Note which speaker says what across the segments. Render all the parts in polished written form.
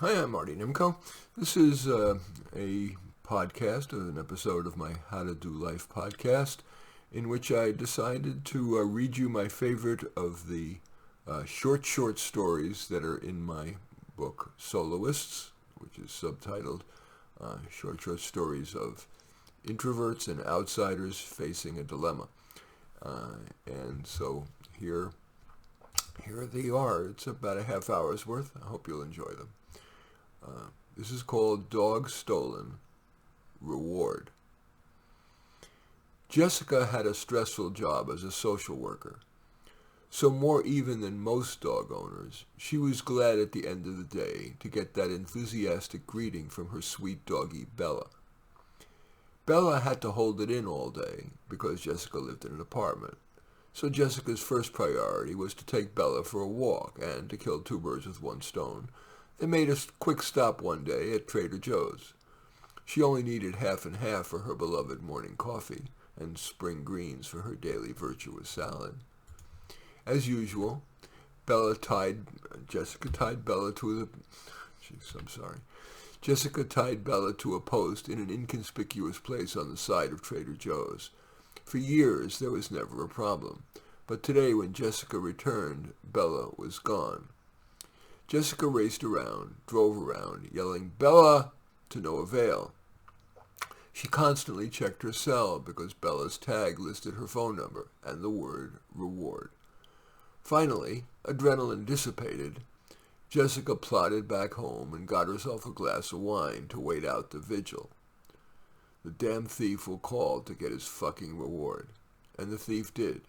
Speaker 1: Hi, I'm Marty Nimco. This is a podcast, an episode of my How to Do Life podcast, in which I decided to read you my favorite of the short stories that are in my book, Soloists, which is subtitled Short Stories of Introverts and Outsiders Facing a Dilemma. And so here they are. It's about a half hour's worth. I hope you'll enjoy them. This is called Dog Stolen Reward. Jessica had a stressful job as a social worker. So more even than most dog owners, she was glad at the end of the day to get that enthusiastic greeting from her sweet doggie Bella. Bella had to hold it in all day because Jessica lived in an apartment. So Jessica's first priority was to take Bella for a walk, and to kill two birds with one stone, they made a quick stop one day at Trader Joe's. She only needed half and half for her beloved morning coffee, and spring greens for her daily virtuous salad. As usual, Jessica tied Bella to a post in an inconspicuous place on the side of Trader Joe's. For years, there was never a problem, but today when Jessica returned, Bella was gone. Jessica raced around, drove around, yelling, "Bella!" to no avail. She constantly checked her cell because Bella's tag listed her phone number and the word reward. Finally, adrenaline dissipated, Jessica plodded back home and got herself a glass of wine to wait out the vigil. The damn thief will call to get his fucking reward. And the thief did.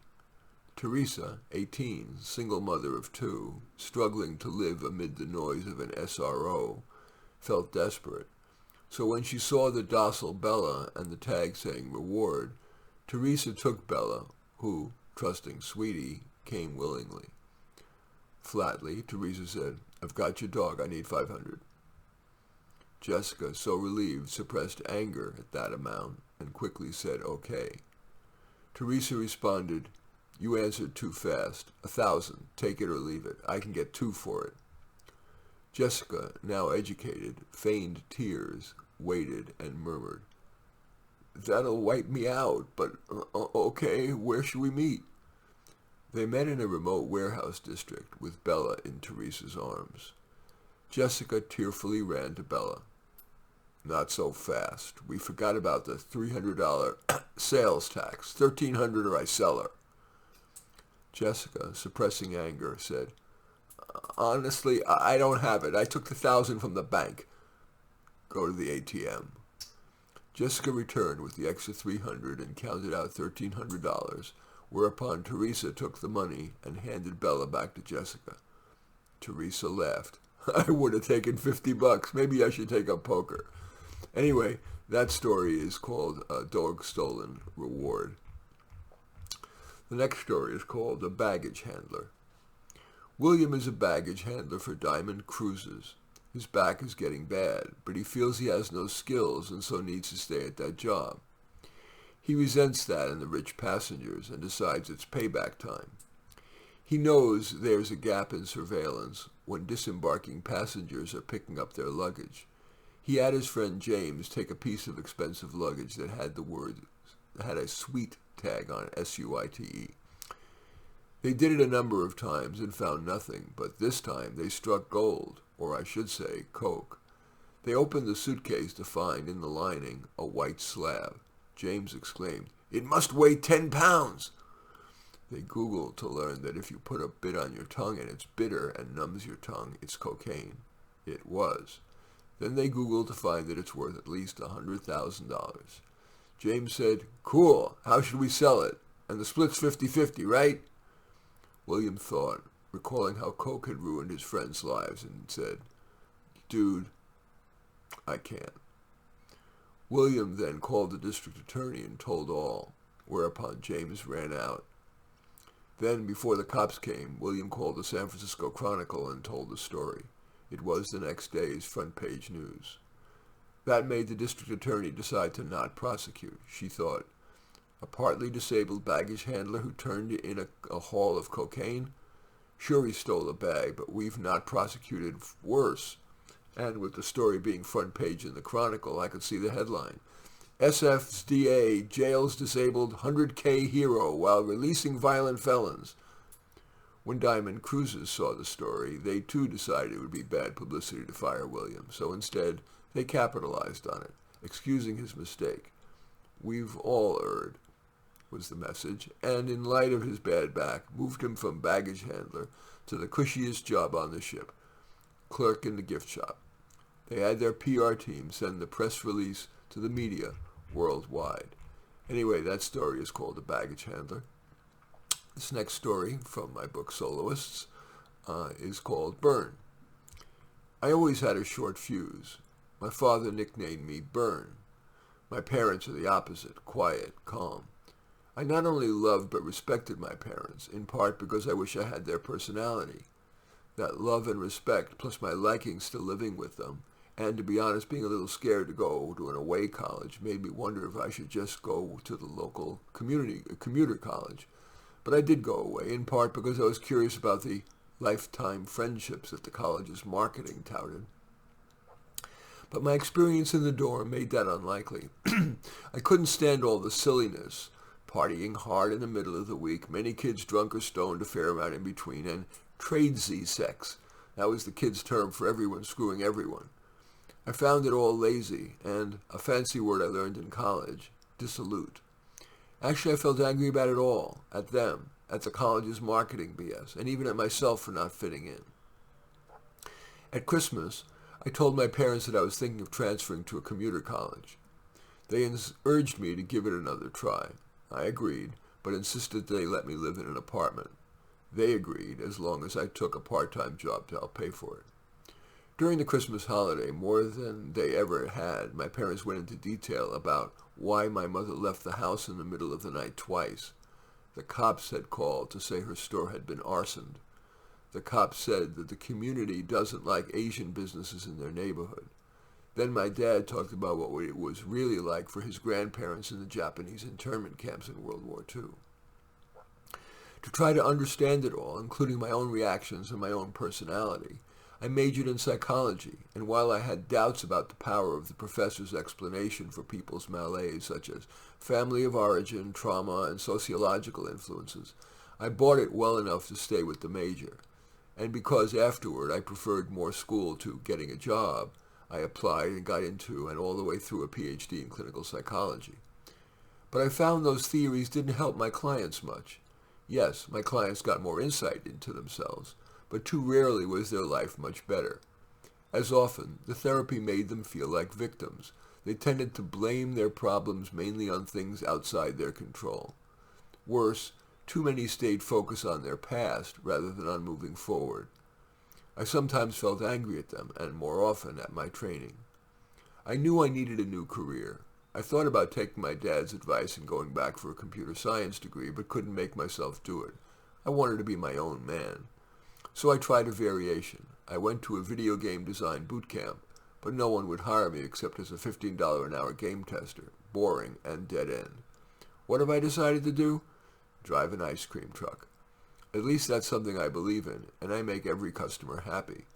Speaker 1: Teresa, 18, single mother of two, struggling to live amid the noise of an SRO, felt desperate. So when she saw the docile Bella and the tag saying reward, Teresa took Bella, who, trusting Sweetie, came willingly. Flatly, Teresa said, "I've got your dog, I need $500. Jessica, so relieved, suppressed anger at that amount and quickly said, "Okay." Teresa responded, "You answered too fast. 1,000. Take it or leave it. I can get 2 for it." Jessica, now educated, feigned tears, waited, and murmured, "That'll wipe me out, but okay, where should we meet?" They met in a remote warehouse district with Bella in Teresa's arms. Jessica tearfully ran to Bella. "Not so fast. We forgot about the $300 sales tax. $1,300 or I sell her." Jessica, suppressing anger, said, "Honestly, I don't have it. I took the 1,000 from the bank." "Go to the ATM." Jessica returned with the extra $300 and counted out $1,300, whereupon Teresa took the money and handed Bella back to Jessica. Teresa laughed. "I would have taken $50. Maybe I should take up poker." Anyway, that story is called Dog Stolen Reward. The next story is called A Baggage Handler. William is a baggage handler for Diamond Cruises. His back is getting bad, but he feels he has no skills and so needs to stay at that job. He resents that in the rich passengers and decides it's payback time. He knows there's a gap in surveillance when disembarking passengers are picking up their luggage. He had his friend James take a piece of expensive luggage that had a sweet tag on it, SUITE. They did it a number of times and found nothing, but this time they struck gold, or I should say, coke. They opened the suitcase to find in the lining a white slab. James exclaimed, "It must weigh 10 pounds!" They Googled to learn that if you put a bit on your tongue and it's bitter and numbs your tongue, it's cocaine. It was. Then they Googled to find that it's worth at least $100,000. James said, "Cool, how should we sell it? And the split's 50-50, right?" William thought, recalling how coke had ruined his friends' lives, and said, "Dude, I can't." William then called the district attorney and told all, whereupon James ran out. Then, before the cops came, William called the San Francisco Chronicle and told the story. It was the next day's front page news. That made the district attorney decide to not prosecute. She thought, a partly disabled baggage handler who turned in a haul of cocaine? Sure, he stole a bag, but we've not prosecuted worse. And with the story being front page in the Chronicle, I could see the headline: SFDA jails disabled 100K hero while releasing violent felons. When Diamond Cruises saw the story, they too decided it would be bad publicity to fire Williams, so instead they capitalized on it, excusing his mistake. "We've all erred," was the message, and in light of his bad back, moved him from baggage handler to the cushiest job on the ship, clerk in the gift shop. They had their PR team send the press release to the media worldwide. Anyway, that story is called The Baggage Handler. This next story from my book Soloists is called Burn. I always had a short fuse. My father nicknamed me Burn. My parents are the opposite, quiet, calm. I not only loved but respected my parents, in part because I wish I had their personality. That love and respect, plus my liking still living with them, and to be honest, being a little scared to go to an away college, made me wonder if I should just go to the local commuter college. But I did go away, in part because I was curious about the lifetime friendships that the college's marketing touted. But my experience in the dorm made that unlikely. I couldn't stand all the silliness, partying hard in the middle of the week, many kids drunk or stoned a fair amount in between, and tradesy sex. That was the kids' term for everyone screwing everyone. I found it all lazy, and, a fancy word I learned in college, dissolute. Actually, I felt angry about it all, at them, at the college's marketing BS, and even at myself for not fitting in. At Christmas, I told my parents that I was thinking of transferring to a commuter college. They urged me to give it another try. I agreed, but insisted they let me live in an apartment. They agreed, as long as I took a part-time job to help pay for it. During the Christmas holiday, more than they ever had, my parents went into detail about why my mother left the house in the middle of the night twice. The cops had called to say her store had been arsoned. The cops said that the community doesn't like Asian businesses in their neighborhood. Then my dad talked about what it was really like for his grandparents in the Japanese internment camps in World War II. To try to understand it all, including my own reactions and my own personality, I majored in psychology, and while I had doubts about the power of the professor's explanation for people's malaise, such as family of origin, trauma, and sociological influences, I bought it well enough to stay with the major. And because afterward I preferred more school to getting a job, I applied and got into and all the way through a PhD in clinical psychology. But I found those theories didn't help my clients much. Yes, my clients got more insight into themselves, but too rarely was their life much better. As often, the therapy made them feel like victims. They tended to blame their problems mainly on things outside their control. Worse, too many stayed focused on their past rather than on moving forward. I sometimes felt angry at them, and more often at my training. I knew I needed a new career. I thought about taking my dad's advice and going back for a computer science degree, but couldn't make myself do it. I wanted to be my own man. So I tried a variation. I went to a video game design boot camp, but no one would hire me except as a $15 an hour game tester. Boring and dead end. What have I decided to do? Drive an ice cream truck. At least that's something I believe in, and I make every customer happy.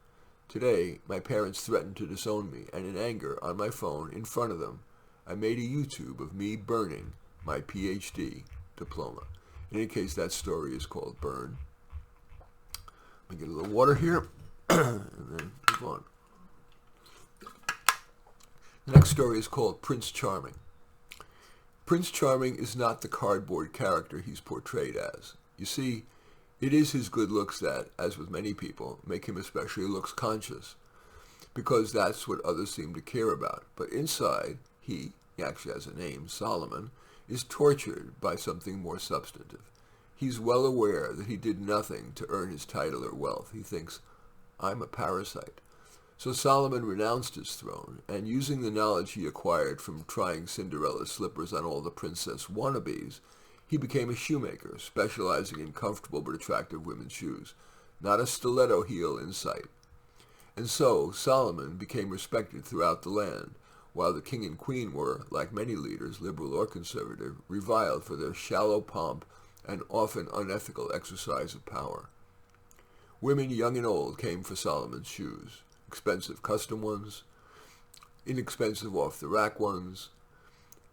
Speaker 1: Today, my parents threatened to disown me, and in anger, on my phone, in front of them, I made a YouTube of me burning my PhD diploma. In any case, that story is called Burn. Let me get a little water here, and then move on. The next story is called Prince Charming. Prince Charming is not the cardboard character he's portrayed as. You see, it is his good looks that, as with many people, make him especially looks conscious, because that's what others seem to care about. But inside, he actually has a name, Solomon, is tortured by something more substantive. He's well aware that he did nothing to earn his title or wealth. He thinks, I'm a parasite. So Solomon renounced his throne, and using the knowledge he acquired from trying Cinderella's slippers on all the princess wannabes, he became a shoemaker, specializing in comfortable but attractive women's shoes, not a stiletto heel in sight. And so Solomon became respected throughout the land, while the king and queen were, like many leaders, liberal or conservative, reviled for their shallow pomp and often unethical exercise of power. Women young and old came for Solomon's shoes. expensive custom ones, inexpensive off-the-rack ones,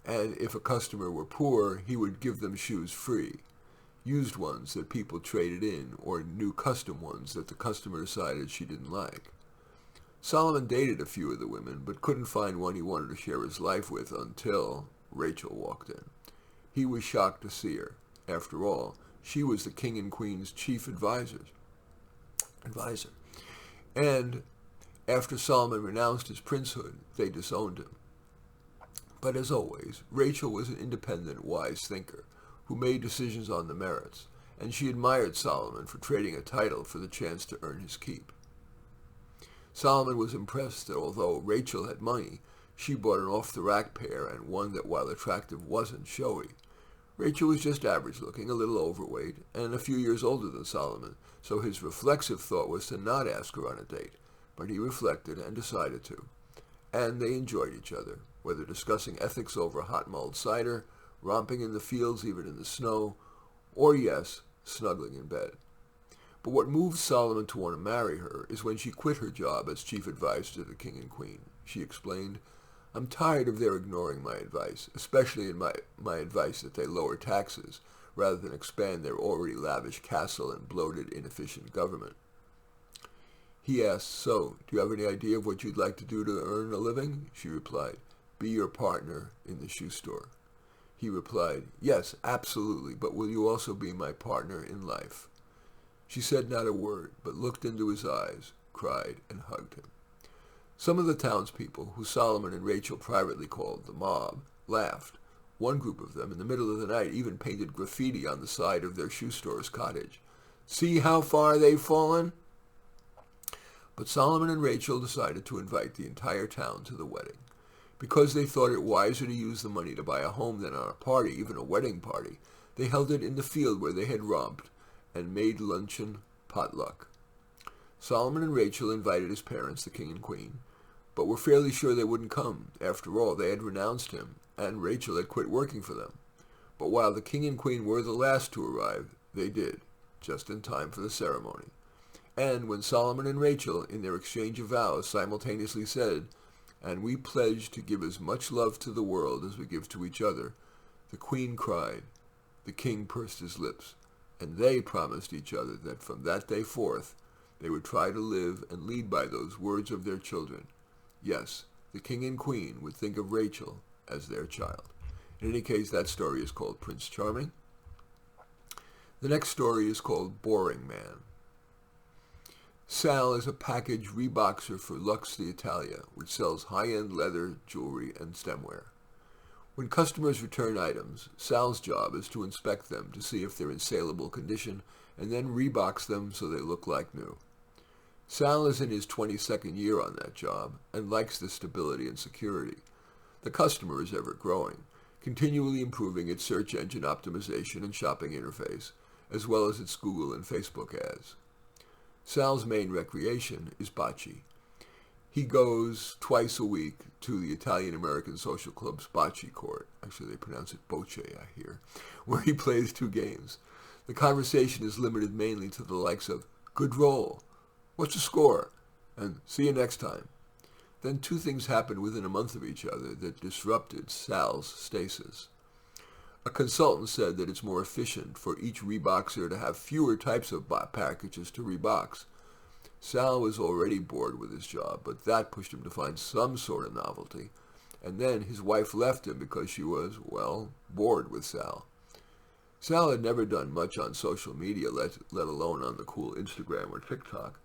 Speaker 1: and if a customer were poor, he would give them shoes free, used ones that people traded in, or new custom ones that the customer decided she didn't like. Solomon dated a few of the women, but couldn't find one he wanted to share his life with until Rachel walked in. He was shocked to see her. After all, she was the king and queen's chief advisor. And after Solomon renounced his princehood, they disowned him. But as always, Rachel was an independent, wise thinker who made decisions on the merits, and she admired Solomon for trading a title for the chance to earn his keep. Solomon was impressed that although Rachel had money, she bought an off-the-rack pair and one that, while attractive, wasn't showy. Rachel was just average-looking, a little overweight, and a few years older than Solomon, so his reflexive thought was to not ask her on a date, but he reflected and decided to. And they enjoyed each other, whether discussing ethics over hot mulled cider, romping in the fields even in the snow, or, yes, snuggling in bed. But what moved Solomon to want to marry her is when she quit her job as chief advisor to the king and queen. She explained, "I'm tired of their ignoring my advice, especially in my advice that they lower taxes rather than expand their already lavish castle and bloated, inefficient government." He asked, "So, do you have any idea of what you'd like to do to earn a living?" She replied, "Be your partner in the shoe store." He replied, "Yes, absolutely, but will you also be my partner in life?" She said not a word, but looked into his eyes, cried, and hugged him. Some of the townspeople, who Solomon and Rachel privately called the mob, laughed. One group of them, in the middle of the night, even painted graffiti on the side of their shoe store's cottage. "See how far they've fallen?" But Solomon and Rachel decided to invite the entire town to the wedding. Because they thought it wiser to use the money to buy a home than on a party, even a wedding party, they held it in the field where they had romped and made luncheon potluck. Solomon and Rachel invited his parents, the king and queen, but were fairly sure they wouldn't come. After all, they had renounced him, and Rachel had quit working for them. But while the king and queen were the last to arrive, they did, just in time for the ceremony. And when Solomon and Rachel, in their exchange of vows, simultaneously said, "And we pledge to give as much love to the world as we give to each other," the queen cried, the king pursed his lips, and they promised each other that from that day forth they would try to live and lead by those words of their children. Yes, the king and queen would think of Rachel as their child. In any case, that story is called Prince Charming. The next story is called Boring Man. Sal is a package reboxer for Lux d'Italia, which sells high-end leather, jewelry, and stemware. When customers return items, Sal's job is to inspect them to see if they're in saleable condition and then rebox them so they look like new. Sal is in his 22nd year on that job and likes the stability and security. The customer is ever growing, continually improving its search engine optimization and shopping interface, as well as its Google and Facebook ads. Sal's main recreation is bocce. He goes twice a week to the Italian-American social club's bocce court. Actually, they pronounce it boce, I hear, where he plays 2 games. The conversation is limited mainly to the likes of, "Good roll," "What's the score?" and "See you next time." Then 2 things happened within a month of each other that disrupted Sal's stasis. A consultant said that it's more efficient for each reboxer to have fewer types of packages to rebox. Sal was already bored with his job, but that pushed him to find some sort of novelty. And then his wife left him because she was, well, bored with Sal. Sal had never done much on social media, let alone on the cool Instagram or TikTok.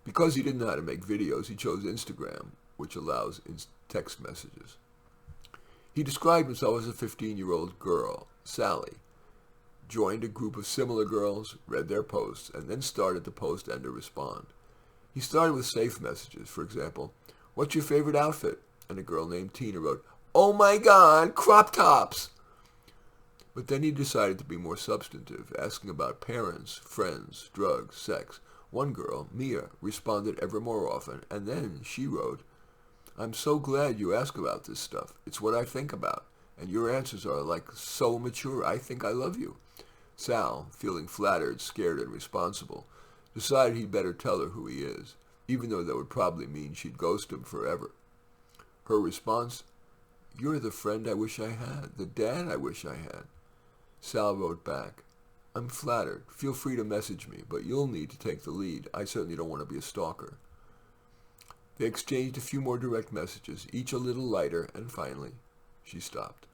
Speaker 1: Because he didn't know how to make videos, he chose Instagram, which allows text messages. He described himself as a 15-year-old girl, Sally, joined a group of similar girls, read their posts, and then started to post and to respond. He started with safe messages. For example, "What's your favorite outfit?" And a girl named Tina wrote, "Oh my God, crop tops!" But then he decided to be more substantive, asking about parents, friends, drugs, sex. One girl, Mia, responded ever more often, and then she wrote, "I'm so glad you ask about this stuff. It's what I think about. And your answers are like so mature. I think I love you." Sal, feeling flattered, scared, and responsible, decided he'd better tell her who he is. even though that would probably mean she'd ghost him forever. Her response, "You're the friend I wish I had, the dad I wish I had." Sal wrote back, "I'm flattered. Feel free to message me, but you'll need to take the lead. I certainly don't want to be a stalker." They exchanged a few more direct messages, each a little lighter, and finally, she stopped.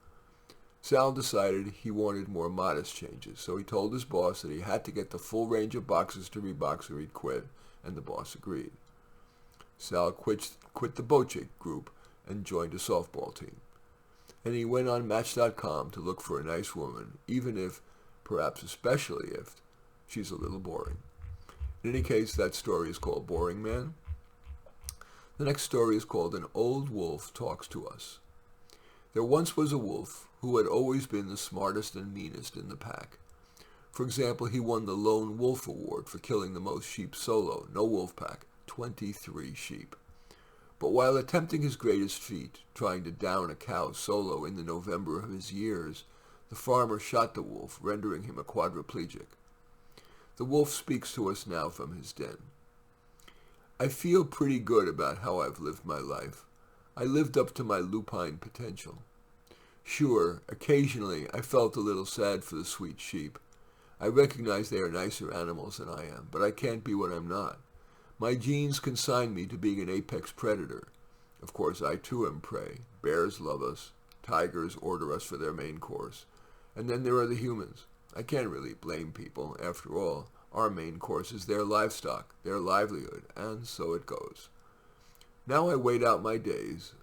Speaker 1: Sal decided he wanted more modest changes, so he told his boss that he had to get the full range of boxes to Reeboks or he'd quit, and the boss agreed. Sal quit the Bocek group and joined a softball team. And he went on Match.com to look for a nice woman, even if, perhaps especially if, she's a little boring. In any case, that story is called Boring Man. The next story is called An Old Wolf Talks to Us. There once was a wolf who had always been the smartest and meanest in the pack. For example, he won the Lone Wolf Award for killing the most sheep solo, no wolf pack, 23 sheep. But while attempting his greatest feat, trying to down a cow solo in the November of his years, the farmer shot the wolf, rendering him a quadriplegic. The wolf speaks to us now from his den. "I feel pretty good about how I've lived my life. I lived up to my lupine potential. Sure, occasionally I felt a little sad for the sweet sheep. I recognize they are nicer animals than I am, but I can't be what I'm not. My genes consign me to being an apex predator. Of course, I too am prey. Bears love us. Tigers order us for their main course. And then there are the humans. I can't really blame people. After all, our main course is their livestock, their livelihood, and so it goes. Now I wait out my days,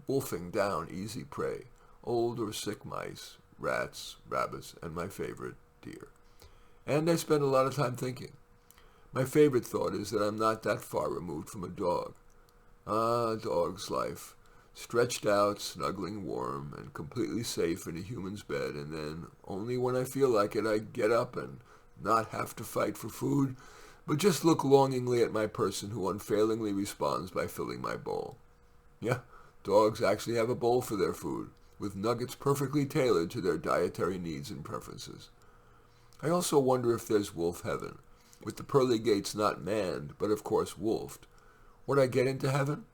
Speaker 1: wolfing down easy prey, old or sick mice, rats, rabbits, and my favorite, deer. And I spend a lot of time thinking. My favorite thought is that I'm not that far removed from a dog. Ah, dog's life. Stretched out, snuggling warm, and completely safe in a human's bed, and then, only when I feel like it, I get up and not have to fight for food, but just look longingly at my person who unfailingly responds by filling my bowl. Yeah, dogs actually have a bowl for their food, with nuggets perfectly tailored to their dietary needs and preferences. I also wonder if there's wolf heaven, with the pearly gates not manned, but of course wolfed. Would I get into heaven?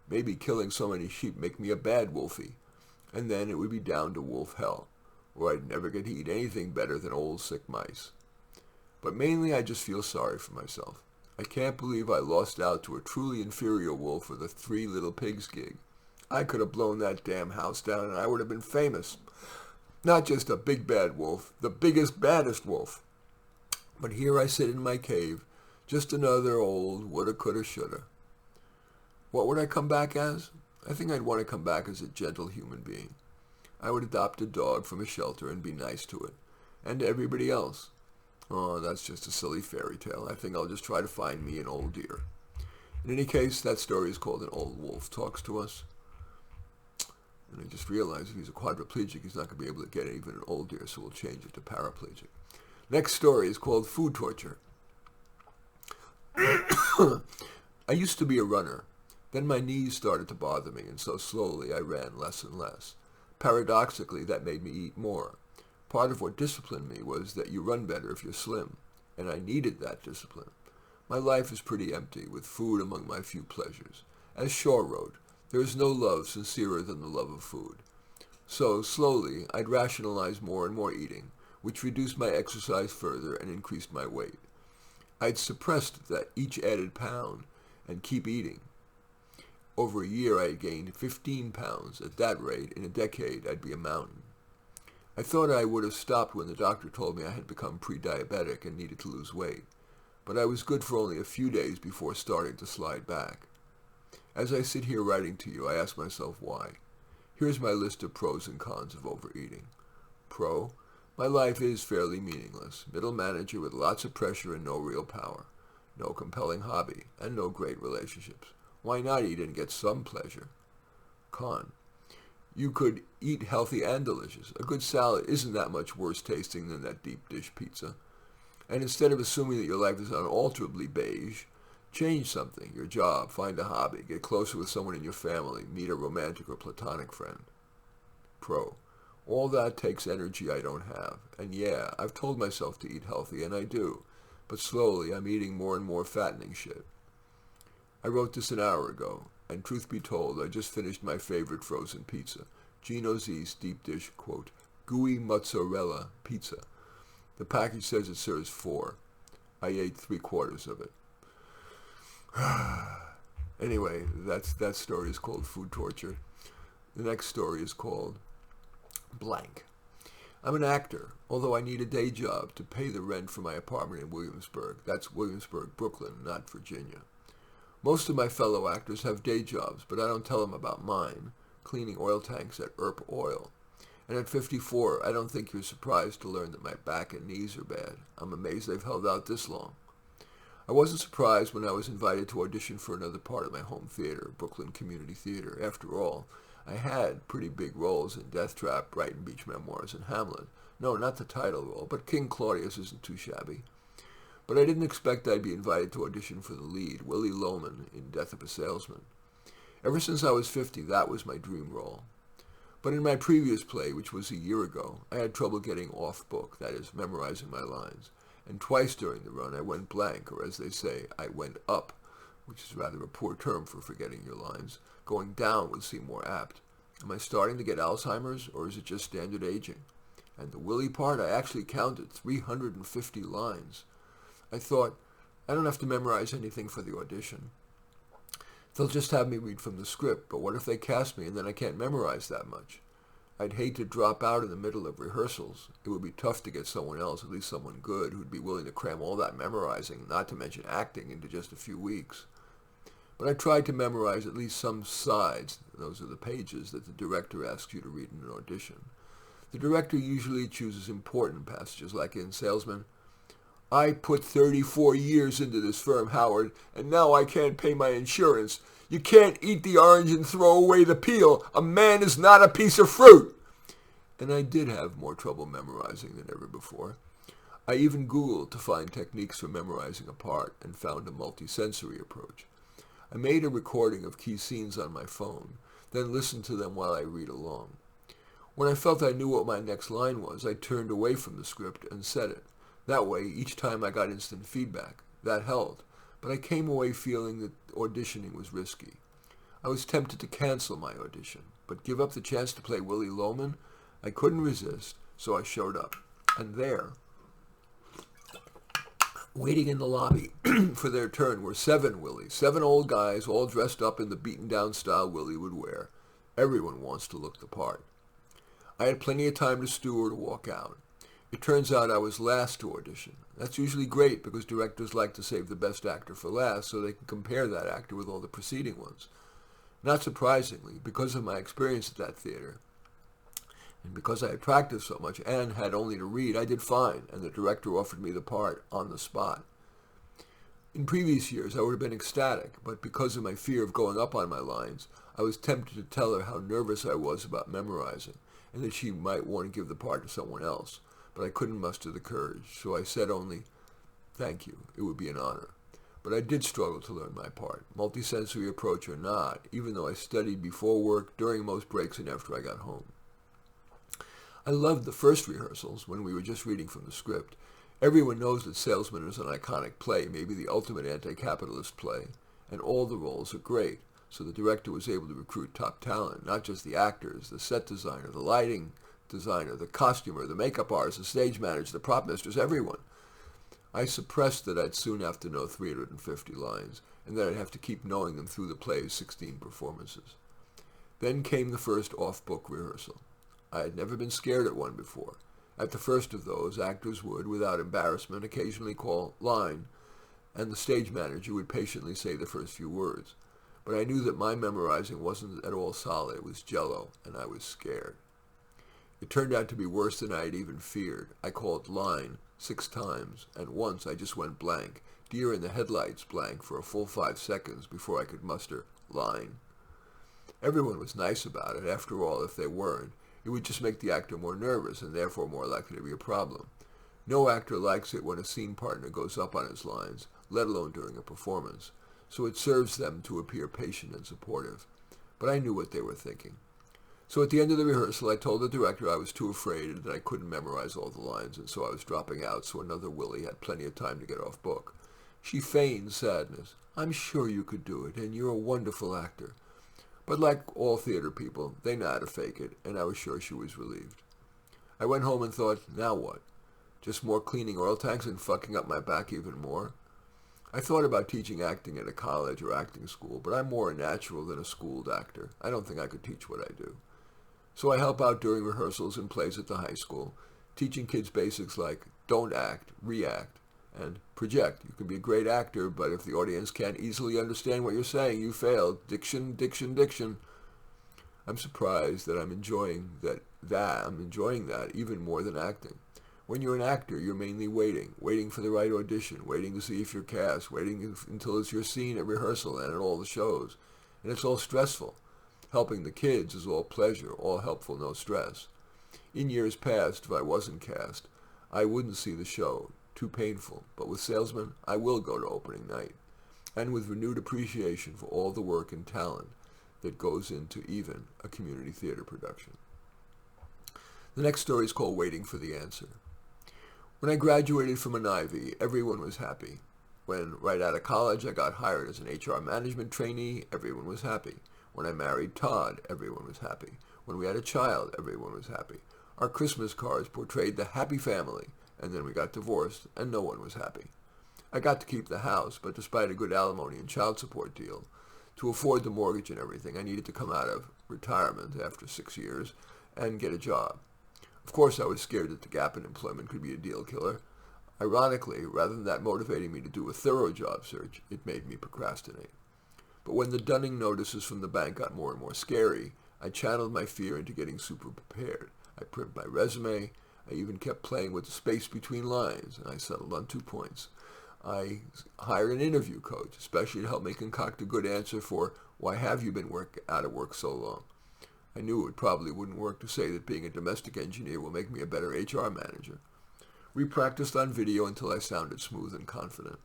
Speaker 1: Maybe killing so many sheep make me a bad wolfie, and then it would be down to wolf hell, where I'd never get to eat anything better than old sick mice. But mainly I just feel sorry for myself. I can't believe I lost out to a truly inferior wolf with a Three Little Pigs gig. I could have blown that damn house down and I would have been famous. Not just a big bad wolf, the biggest, baddest wolf. But here I sit in my cave, just another old woulda, coulda, shoulda. What would I come back as? I think I'd want to come back as a gentle human being. I would adopt a dog from a shelter and be nice to it, and to everybody else. Oh, that's just a silly fairy tale. I think I'll just try to find me an old deer. In any case, that story is called An Old Wolf Talks to Us. And I just realized if he's a quadriplegic, he's not going to be able to get even an old deer, so we'll change it to paraplegic. Next story is called Food Torture. I used to be a runner. Then my knees started to bother me, and so slowly I ran less and less. Paradoxically, that made me eat more. Part of what disciplined me was that you run better if you're slim, and I needed that discipline. My life is pretty empty, with food among my few pleasures. As Shaw wrote, there is no love sincerer than the love of food. So, slowly, I'd rationalize more and more eating, which reduced my exercise further and increased my weight. I'd suppressed that each added pound and keep eating. Over a year I had gained 15 pounds. At that rate, in a decade, I'd be a mountain. I thought I would have stopped when the doctor told me I had become pre-diabetic and needed to lose weight, but I was good for only a few days before starting to slide back. As I sit here writing to you, I ask myself why. Here's my list of pros and cons of overeating. Pro: my life is fairly meaningless. Middle manager with lots of pressure and no real power. No compelling hobby, and no great relationships. Why not eat and get some pleasure? Con: you could eat healthy and delicious. A good salad isn't that much worse tasting than that deep dish pizza. And instead of assuming that your life is unalterably beige, change something, your job, find a hobby, get closer with someone in your family, meet a romantic or platonic friend. Pro: all that takes energy I don't have. And yeah, I've told myself to eat healthy, and I do. But slowly I'm eating more and more fattening shit. I wrote this an hour ago, and truth be told, I just finished my favorite frozen pizza, Gino's East deep dish, quote, gooey mozzarella pizza. The package says it serves 4. I ate 3/4 of it. Anyway, that story is called Food Torture. The next story is called Blank. I'm an actor, although I need a day job to pay the rent for my apartment in Williamsburg. That's Williamsburg, Brooklyn, not Virginia. Most of my fellow actors have day jobs, but I don't tell them about mine, cleaning oil tanks at Earp Oil. And at 54, I don't think you're surprised to learn that my back and knees are bad. I'm amazed they've held out this long. I wasn't surprised when I was invited to audition for another part of my home theater, Brooklyn Community Theater. After all, I had pretty big roles in Death Trap, Brighton Beach Memoirs, and Hamlet. No, not the title role, but King Claudius isn't too shabby. But I didn't expect I'd be invited to audition for the lead, Willy Loman, in Death of a Salesman. Ever since I was 50, that was my dream role. But in my previous play, which was a year ago, I had trouble getting off book, that is, memorizing my lines. And twice during the run I went blank, or as they say, I went up, which is rather a poor term for forgetting your lines. Going down would seem more apt. Am I starting to get Alzheimer's, or is it just standard aging? And the Willy part, I actually counted 350 lines. I thought, I don't have to memorize anything for the audition. They'll just have me read from the script, but what if they cast me and then I can't memorize that much? I'd hate to drop out in the middle of rehearsals. It would be tough to get someone else, at least someone good, who'd be willing to cram all that memorizing, not to mention acting, into just a few weeks. But I tried to memorize at least some sides, those are the pages that the director asks you to read in an audition. The director usually chooses important passages, like in Salesman. I put 34 years into this firm, Howard, and now I can't pay my insurance. You can't eat the orange and throw away the peel. A man is not a piece of fruit. And I did have more trouble memorizing than ever before. I even Googled to find techniques for memorizing a part and found a multisensory approach. I made a recording of key scenes on my phone, then listened to them while I read along. When I felt I knew what my next line was, I turned away from the script and said it. That way, each time I got instant feedback. That helped, but I came away feeling that auditioning was risky. I was tempted to cancel my audition, but give up the chance to play Willy Loman? I couldn't resist, so I showed up. And there, waiting in the lobby for their turn, were 7 Willys, 7 old guys, all dressed up in the beaten-down style Willy would wear. Everyone wants to look the part. I had plenty of time to stew or to walk out. It turns out I was last to audition. That's usually great because directors like to save the best actor for last so they can compare that actor with all the preceding ones. Not surprisingly, because of my experience at that theater, and because I had practiced so much and had only to read, I did fine, and the director offered me the part on the spot. In previous years, I would have been ecstatic, but because of my fear of going up on my lines, I was tempted to tell her how nervous I was about memorizing, and that she might want to give the part to someone else. But I couldn't muster the courage, so I said only, "Thank you, it would be an honor." But I did struggle to learn my part, multisensory approach or not, even though I studied before work, during most breaks, and after I got home. I loved the first rehearsals, when we were just reading from the script. Everyone knows that Salesman is an iconic play, maybe the ultimate anti-capitalist play, and all the roles are great, so the director was able to recruit top talent, not just the actors, the set designer, the lighting designer, the costumer, the makeup artist, the stage manager, the prop mistress, everyone. I suppressed that I'd soon have to know 350 lines, and that I'd have to keep knowing them through the play's 16 performances. Then came the first off-book rehearsal. I had never been scared at one before. At the first of those, actors would, without embarrassment, occasionally call line, and the stage manager would patiently say the first few words. But I knew that my memorizing wasn't at all solid. It was jello, and I was scared. It turned out to be worse than I had even feared. I called line 6 times, and once I just went blank, deer in the headlights blank, for a full 5 seconds before I could muster line. Everyone was nice about it. After all, if they weren't, it would just make the actor more nervous and therefore more likely to be a problem. No actor likes it when a scene partner goes up on his lines, let alone during a performance, so it serves them to appear patient and supportive. But I knew what they were thinking. So at the end of the rehearsal, I told the director I was too afraid and that I couldn't memorize all the lines, and so I was dropping out so another Willy had plenty of time to get off book. She feigned sadness. I'm sure you could do it, and you're a wonderful actor. But like all theater people, they know how to fake it, and I was sure she was relieved. I went home and thought, now what? Just more cleaning oil tanks and fucking up my back even more? I thought about teaching acting at a college or acting school, but I'm more a natural than a schooled actor. I don't think I could teach what I do. So I help out during rehearsals and plays at the high school, teaching kids basics like don't act, react, and project. You can be a great actor, but if the audience can't easily understand what you're saying, you failed. Diction, diction, diction. I'm surprised that I'm enjoying that even more than acting. When you're an actor, you're mainly waiting for the right audition, waiting to see if you're cast, waiting until it's your scene at rehearsal and at all the shows. And it's all stressful. Helping the kids is all pleasure, all helpful, no stress. In years past, if I wasn't cast, I wouldn't see the show. Too painful. But with Salesman, I will go to opening night. And with renewed appreciation for all the work and talent that goes into even a community theater production. The next story is called Waiting for the Answer. When I graduated from an Ivy, everyone was happy. When right out of college I got hired as an HR management trainee, everyone was happy. When I married Todd, everyone was happy. When we had a child, everyone was happy. Our Christmas cards portrayed the happy family, and then we got divorced, and no one was happy. I got to keep the house, but despite a good alimony and child support deal, to afford the mortgage and everything, I needed to come out of retirement after 6 years and get a job. Of course, I was scared that the gap in employment could be a deal killer. Ironically, rather than that motivating me to do a thorough job search, it made me procrastinate. But when the dunning notices from the bank got more and more scary, I channeled my fear into getting super prepared. I printed my resume. I even kept playing with the space between lines, and I settled on 2 points. I hired an interview coach, especially to help me concoct a good answer for, why have you been out of work so long? I knew it probably wouldn't work to say that being a domestic engineer will make me a better HR manager. We practiced on video until I sounded smooth and confident.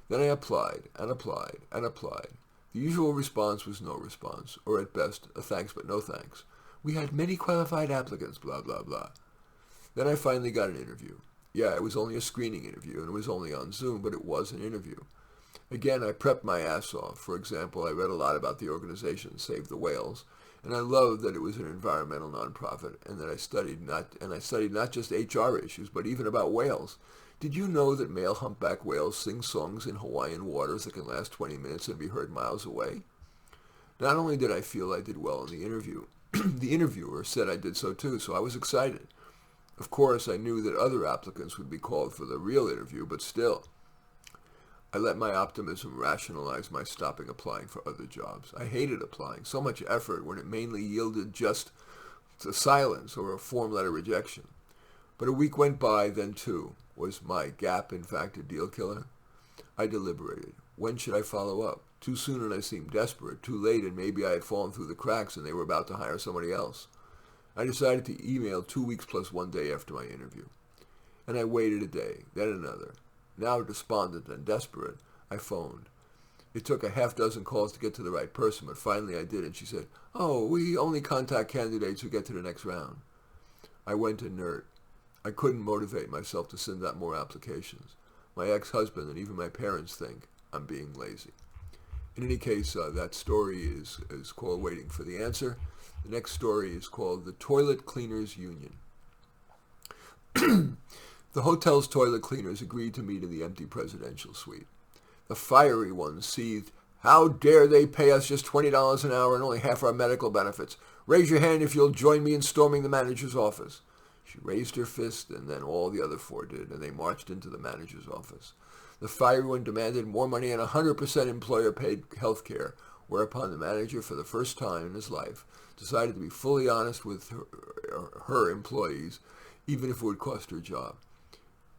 Speaker 1: Then I applied, and applied, and applied. The usual response was no response, or at best, a thanks but no thanks. We had many qualified applicants, blah, blah, blah. Then I finally got an interview. Yeah, it was only a screening interview, and it was only on Zoom, but it was an interview. Again, I prepped my ass off. For example, I read a lot about the organization Save the Whales, and I loved that it was an environmental nonprofit, and that I studied not just HR issues, but even about whales. Did you know that male humpback whales sing songs in Hawaiian waters that can last 20 minutes and be heard miles away? Not only did I feel I did well in the interview, the interviewer said I did so too, so I was excited. Of course, I knew that other applicants would be called for the real interview, but still, I let my optimism rationalize my stopping applying for other jobs. I hated applying. So much effort when it mainly yielded just a silence or a form letter rejection. But a week went by, then 2. Was my gap, in fact, a deal killer? I deliberated. When should I follow up? Too soon and I seemed desperate. Too late and maybe I had fallen through the cracks and they were about to hire somebody else. I decided to email 2 weeks plus 1 day after my interview. And I waited a day, then another. Now despondent and desperate, I phoned. It took a half-dozen calls to get to the right person, but finally I did, and she said, "Oh, we only contact candidates who get to the next round." I went inert. I couldn't motivate myself to send out more applications. My ex-husband and even my parents think I'm being lazy. In any case, that story is called Waiting for the Answer. The next story is called The Toilet Cleaners Union. The hotel's toilet cleaners agreed to meet in the empty presidential suite. The fiery one seethed, "How dare they pay us just $20 an hour and only half our medical benefits? Raise your hand if you'll join me in storming the manager's office." She raised her fist, and then all the other 4 did, and they marched into the manager's office. The fiery one demanded more money and 100% employer-paid health care, whereupon the manager, for the first time in his life, decided to be fully honest with her employees, even if it would cost her job.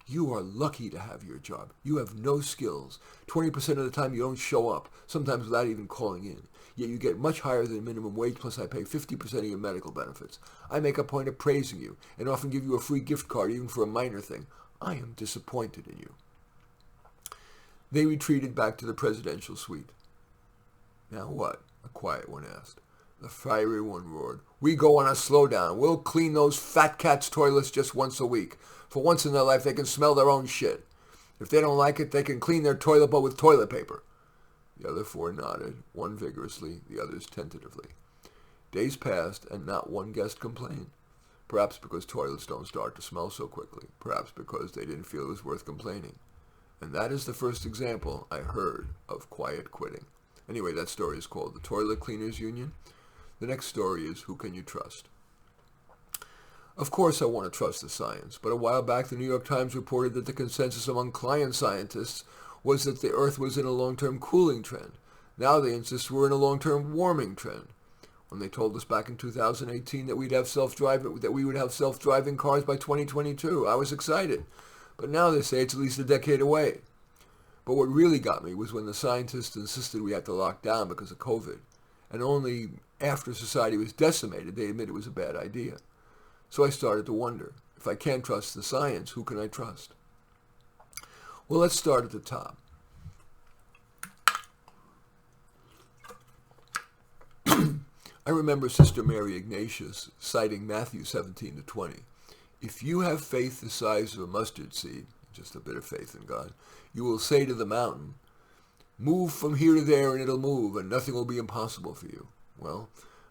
Speaker 1: "You are lucky to have your job. You have no skills. 20% of the time you don't show up, sometimes without even calling in. Yet you get much higher than minimum wage, plus I pay 50% of your medical benefits. I make a point of praising you, and often give you a free gift card even for a minor thing. I am disappointed in you." They retreated back to the presidential suite. "Now what?" a quiet one asked. The fiery one roared, "We go on a slowdown. We'll clean those fat cats' toilets just once a week. For once in their life they can smell their own shit." If they don't like it, they can clean their toilet bowl with toilet paper. The other four nodded, one vigorously, the others tentatively. Days passed, and not one guest complained. Perhaps because toilets don't start to smell so quickly. Perhaps because they didn't feel it was worth complaining. And that is the first example I heard of quiet quitting. Anyway, that story is called The Toilet Cleaners Union. The next story is Who Can You Trust? Of course I want to trust the science, but a while back the New York Times reported that the consensus among client scientists was that the Earth was in a long-term cooling trend. Now they insist we're in a long-term warming trend. When they told us back in 2018 that we would have self-driving cars by 2022, I was excited. But now they say it's at least a decade away. But what really got me was when the scientists insisted we had to lock down because of COVID. And only after society was decimated, they admitted it was a bad idea. So I started to wonder, if I can't trust the science, who can I trust? Well, let's start at the top. I remember Sister Mary Ignatius citing Matthew 17-20. If you have faith the size of a mustard seed, just a bit of faith in God, you will say to the mountain, move from here to there and it'll move, and nothing will be impossible for you. Well,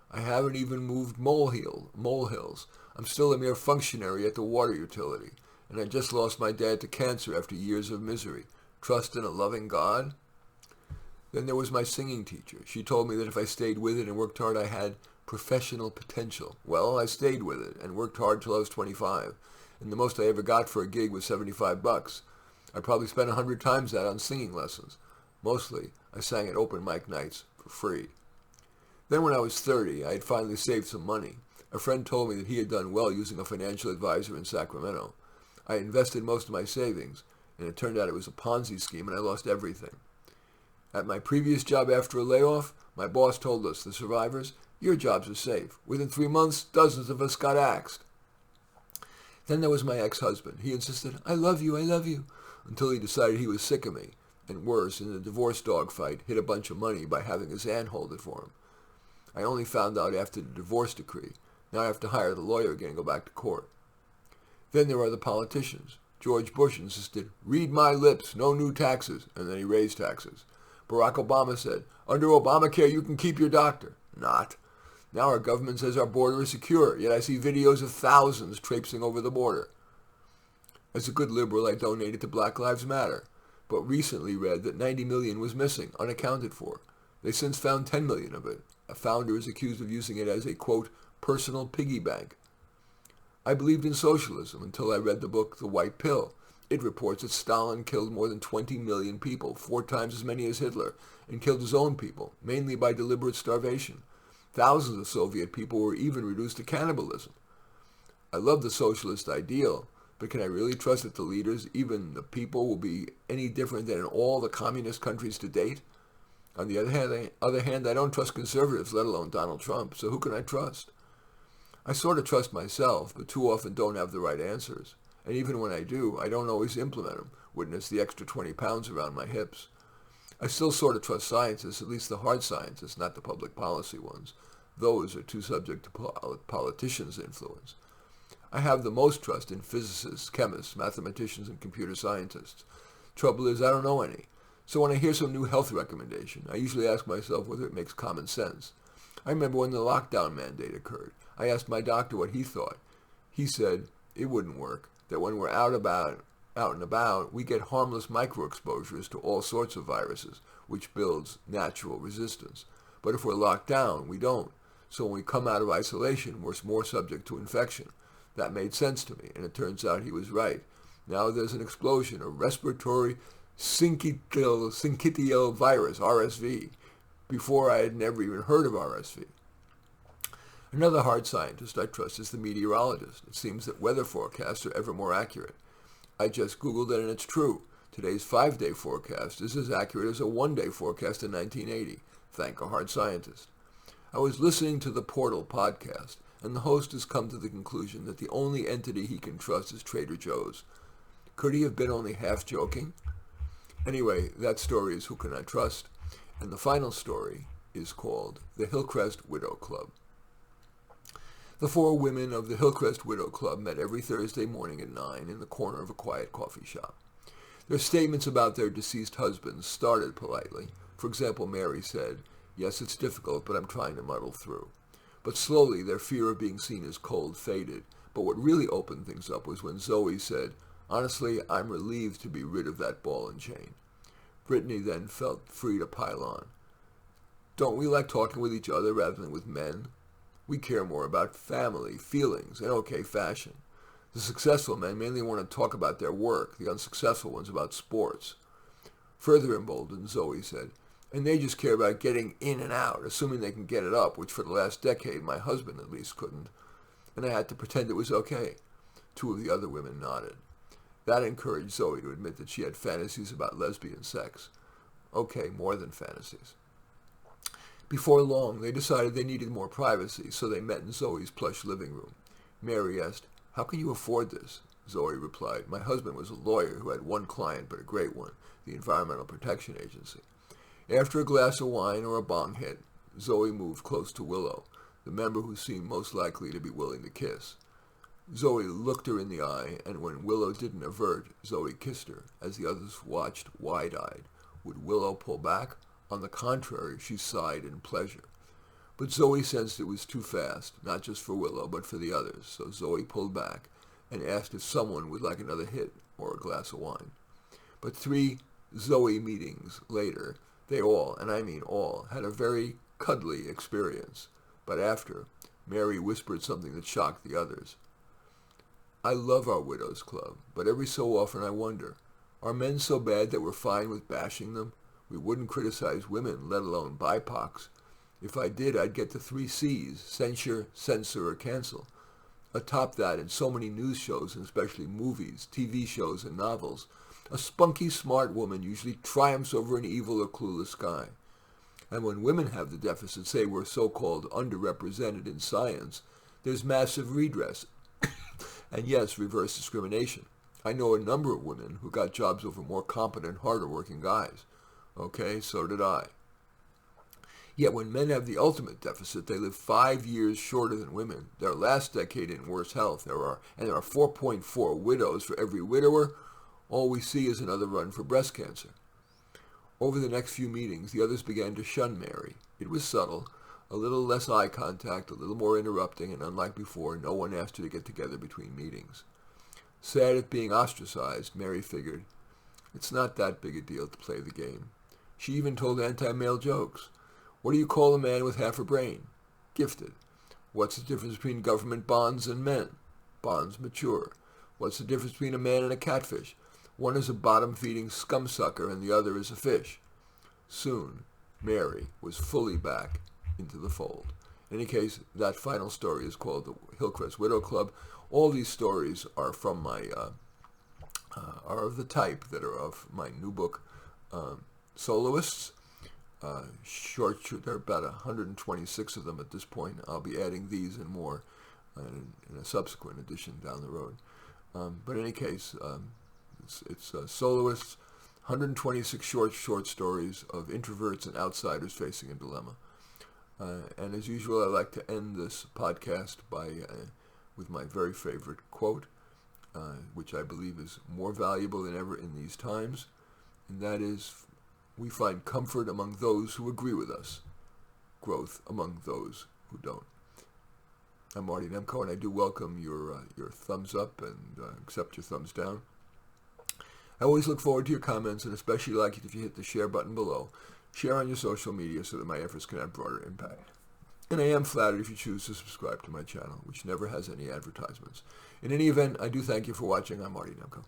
Speaker 1: I haven't even moved molehills. I'm still a mere functionary at the water utility, and I just lost my dad to cancer after years of misery. Trust in a loving God? Then there was my singing teacher. She told me that if I stayed with it and worked hard, I had professional potential. Well, I stayed with it and worked hard till I was 25, and the most I ever got for a gig was $75. I probably spent 100 times that on singing lessons. Mostly, I sang at open mic nights for free. Then when I was 30, I had finally saved some money. A friend told me that he had done well using a financial advisor in Sacramento. I invested most of my savings, and it turned out it was a Ponzi scheme, and I lost everything. At my previous job after a layoff, my boss told us, the survivors, your jobs are safe. Within 3 months, dozens of us got axed. Then there was my ex-husband. He insisted, I love you, until he decided he was sick of me, and worse, in the divorce dogfight, hid a bunch of money by having his aunt hold it for him. I only found out after the divorce decree. Now I have to hire the lawyer again and go back to court. Then there are the politicians. George Bush insisted, read my lips, no new taxes, and then he raised taxes. Barack Obama said, under Obamacare you can keep your doctor. Not. Now our government says our border is secure, yet I see videos of thousands traipsing over the border. As a good liberal, I donated to Black Lives Matter, but recently read that 90 million was missing, unaccounted for. They since found 10 million of it. A founder is accused of using it as a, quote, personal piggy bank. I believed in socialism until I read the book The White Pill. It reports that Stalin killed more than 20 million people, 4 times as many as Hitler, and killed his own people, mainly by deliberate starvation. Thousands of Soviet people were even reduced to cannibalism. I love the socialist ideal, but can I really trust that the leaders, even the people, will be any different than in all the communist countries to date? On the other hand, I don't trust conservatives, let alone Donald Trump, so who can I trust? I sort of trust myself, but too often don't have the right answers. And even when I do, I don't always implement them. Witness the extra 20 pounds around my hips. I still sort of trust scientists, at least the hard scientists, not the public policy ones. Those are too subject to politicians' influence. I have the most trust in physicists, chemists, mathematicians, and computer scientists. Trouble is, I don't know any. So when I hear some new health recommendation, I usually ask myself whether it makes common sense. I remember when the lockdown mandate occurred. I asked my doctor what he thought. He said it wouldn't work, that when we're out and about, we get harmless microexposures to all sorts of viruses, which builds natural resistance. But if we're locked down, we don't. So when we come out of isolation, we're more subject to infection. That made sense to me, and it turns out he was right. Now there's an explosion of respiratory syncytial virus, RSV. Before I had never even heard of RSV. Another hard scientist I trust is the meteorologist. It seems that weather forecasts are ever more accurate. I just Googled it and it's true. Today's 5-day forecast is as accurate as a 1-day forecast in 1980. Thank a hard scientist. I was listening to the Portal podcast, and the host has come to the conclusion that the only entity he can trust is Trader Joe's. Could he have been only half joking? Anyway, that story is Who Can I Trust? And the final story is called The Hillcrest Widow Club. The 4 women of the Hillcrest Widow Club met every Thursday morning at 9 in the corner of a quiet coffee shop. Their statements about their deceased husbands started politely. For example, Mary said, "Yes, it's difficult, but I'm trying to muddle through." But slowly their fear of being seen as cold faded. But what really opened things up was when Zoe said, "Honestly, I'm relieved to be rid of that ball and chain." Brittany then felt free to pile on. "Don't we like talking with each other rather than with men? We care more about family, feelings, and okay fashion. The successful men mainly want to talk about their work, the unsuccessful ones about sports." Further emboldened, Zoe said, "And they just care about getting in and out, assuming they can get it up, which for the last decade my husband at least couldn't." And I had to pretend it was okay. Two of the other women nodded. That encouraged Zoe to admit that she had fantasies about lesbian sex. Okay, more than fantasies. Before long, they decided they needed more privacy, so they met in Zoe's plush living room. Mary asked, "How can you afford this?" Zoe replied, "My husband was a lawyer who had one client, but a great one, the Environmental Protection Agency." After a glass of wine or a bong hit, Zoe moved close to Willow, the member who seemed most likely to be willing to kiss. Zoe looked her in the eye, and when Willow didn't avert, Zoe kissed her, as the others watched wide-eyed. Would Willow pull back? On the contrary, she sighed in pleasure. But Zoe sensed it was too fast, not just for Willow, but for the others, so Zoe pulled back and asked if someone would like another hit or a glass of wine. But 3 Zoe meetings later, they all, and I mean all, had a very cuddly experience. But after, Mary whispered something that shocked the others. "I love our Widows Club, but every so often I wonder, are men so bad that we're fine with bashing them? We wouldn't criticize women, let alone BIPOCs. If I did, I'd get the 3 C's, censure, censor, or cancel. Atop that, in so many news shows, and especially movies, TV shows, and novels, a spunky, smart woman usually triumphs over an evil or clueless guy. And when women have the deficit, say we're so-called underrepresented in science, there's massive redress. And yes, reverse discrimination. I know a number of women who got jobs over more competent, harder-working guys. Okay, so did I. Yet when men have the ultimate deficit, they live 5 years shorter than women. Their last decade in worse health. There are 4.4 widows for every widower. All we see is another run for breast cancer. Over the next few meetings, the others began to shun Mary. It was subtle, a little less eye contact, a little more interrupting, and unlike before, no one asked her to get together between meetings. Sad at being ostracized, Mary figured, it's not that big a deal to play the game. She even told anti-male jokes. What do you call a man with half a brain? Gifted. What's the difference between government bonds and men? Bonds mature. What's the difference between a man and a catfish? One is a bottom-feeding scumsucker and the other is a fish. Soon, Mary was fully back into the fold. In any case, that final story is called the Hillcrest Widow Club. All these stories are from my, are of the type that are of my new book, Soloists. There are about 126 of them at this point. I'll be adding these and more in a subsequent edition down the road. But in any case, it's Soloists, 126 short stories of introverts and outsiders facing a dilemma. And as usual, I like to end this podcast with my very favorite quote, which I believe is more valuable than ever in these times, and that is, we find comfort among those who agree with us, growth among those who don't. I'm Marty Nemko, and I do welcome your thumbs up and accept your thumbs down. I always look forward to your comments, and especially like it if you hit the share button below. Share on your social media so that my efforts can have broader impact. And I am flattered if you choose to subscribe to my channel, which never has any advertisements. In any event, I do thank you for watching. I'm Marty Nemko.